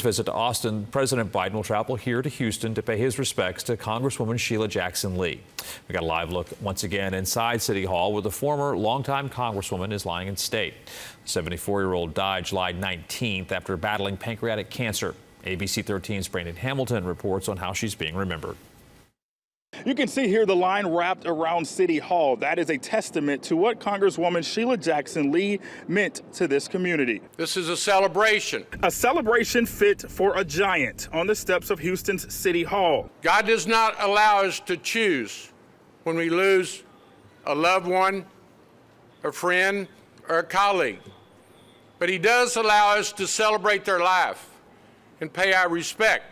visit to Austin, President Biden will travel here to Houston to pay his respects to Congresswoman Sheila Jackson Lee. We got a live look once again inside City Hall, where the former longtime Congresswoman is lying in state. The 74-year-old died July 19th after battling pancreatic cancer. ABC 13's Brandon Hamilton reports on how she's being remembered. You can see here the line wrapped around City Hall. That is a testament to what Congresswoman Sheila Jackson Lee meant to this community. This is a celebration. A celebration fit for a giant on the steps of Houston's City Hall. God does not allow us to choose when we lose a loved one, a friend, or a colleague. But He does allow us to celebrate their life and pay our respect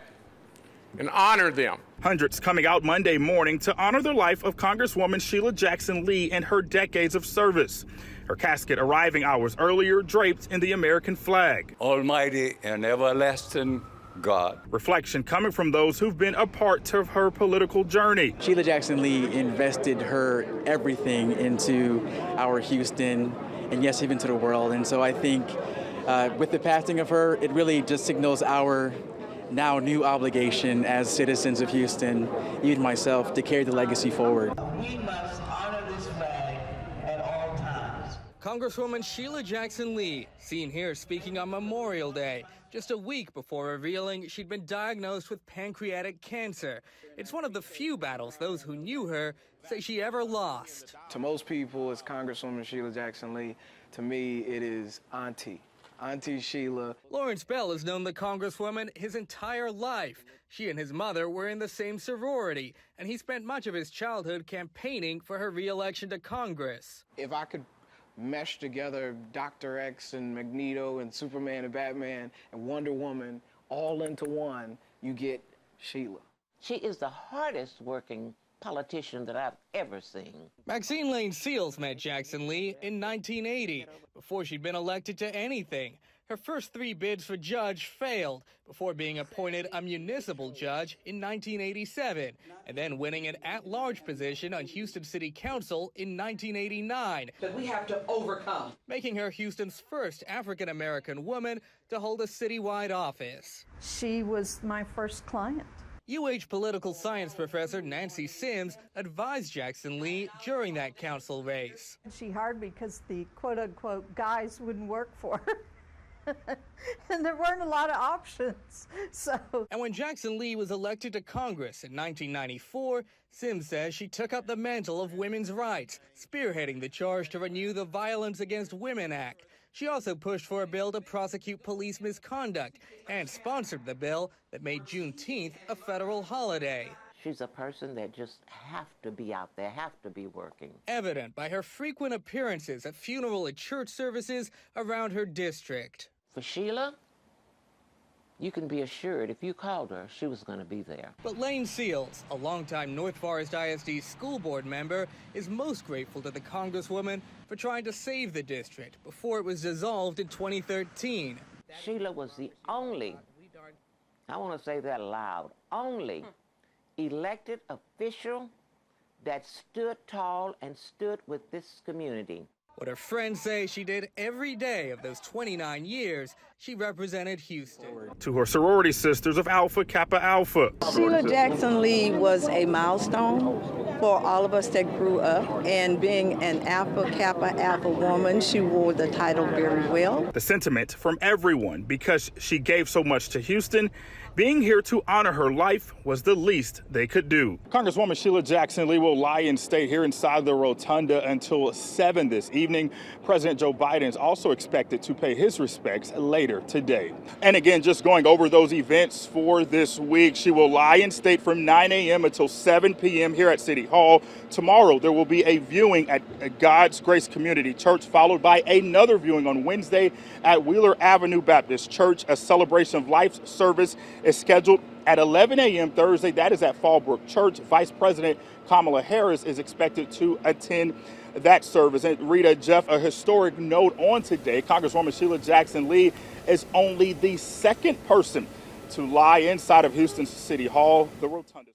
and honor them. Hundreds coming out Monday morning to honor the life of Congresswoman Sheila Jackson Lee and her decades of service. Her casket arriving hours earlier, draped in the American flag. Almighty and everlasting God. Reflection coming from those who've been a part of her political journey. Sheila Jackson Lee invested her everything into our Houston and yes, even to the world. And so I think with the passing of her, it really just signals our now new obligation as citizens of Houston, even myself, to carry the legacy forward. We must honor this flag at all times. Congresswoman Sheila Jackson Lee, seen here speaking on Memorial Day, just a week before revealing she'd been diagnosed with pancreatic cancer. It's one of the few battles those who knew her say she ever lost. To most people, it's Congresswoman Sheila Jackson Lee. To me, it is Auntie Sheila. Lawrence Bell has known the Congresswoman his entire life. She and his mother were in the same sorority, and he spent much of his childhood campaigning for her re-election to Congress. If I could mesh together Dr. X and Magneto and Superman and Batman and Wonder Woman all into one, you get Sheila. She is the hardest working politician that I've ever seen. Maxine Lane Seals met Jackson Lee in 1980, before she'd been elected to anything. Her first 3 bids for judge failed before being appointed a municipal judge in 1987, and then winning an at-large position on Houston City Council in 1989. That we have to overcome. Making her Houston's first African-American woman to hold a citywide office. She was my first client. UH political science professor Nancy Sims advised Jackson Lee during that council race. She hired me because the quote-unquote guys wouldn't work for her. And there weren't a lot of options. And when Jackson Lee was elected to Congress in 1994, Sims says she took up the mantle of women's rights, spearheading the charge to renew the Violence Against Women Act. She also pushed for a bill to prosecute police misconduct and sponsored the bill that made Juneteenth a federal holiday. She's a person that just have to be out there, have to be working. Evident by her frequent appearances at funeral and church services around her district. For Sheila, you can be assured if you called her, she was going to be there. But Lane Seals, a longtime North Forest ISD school board member, is most grateful to the Congresswoman for trying to save the district before it was dissolved in 2013. Sheila was the only, I want to say that loud, only elected official that stood tall and stood with this community. What her friends say she did every day of those 29 years she represented Houston. To her sorority sisters of Alpha Kappa Alpha. Sheila Jackson Lee was a milestone for all of us that grew up, and being an Alpha Kappa Alpha woman, she wore the title very well. The sentiment from everyone, because she gave so much to Houston, being here to honor her life was the least they could do. Congresswoman Sheila Jackson Lee will lie in state here inside the rotunda until 7 this evening. President Joe Biden is also expected to pay his respects later today. And again, just going over those events for this week, she will lie in state from 9 a.m. until 7 p.m. here at City Hall. Tomorrow, there will be a viewing at God's Grace Community Church, followed by another viewing on Wednesday at Wheeler Avenue Baptist Church. A celebration of life service is scheduled at 11 a.m. Thursday. That is at Fallbrook Church. Vice President Kamala Harris is expected to attend that service. And Rita, Jeff, a historic note on today. Congresswoman Sheila Jackson Lee is only the second person to lie inside of Houston's City Hall, the rotunda.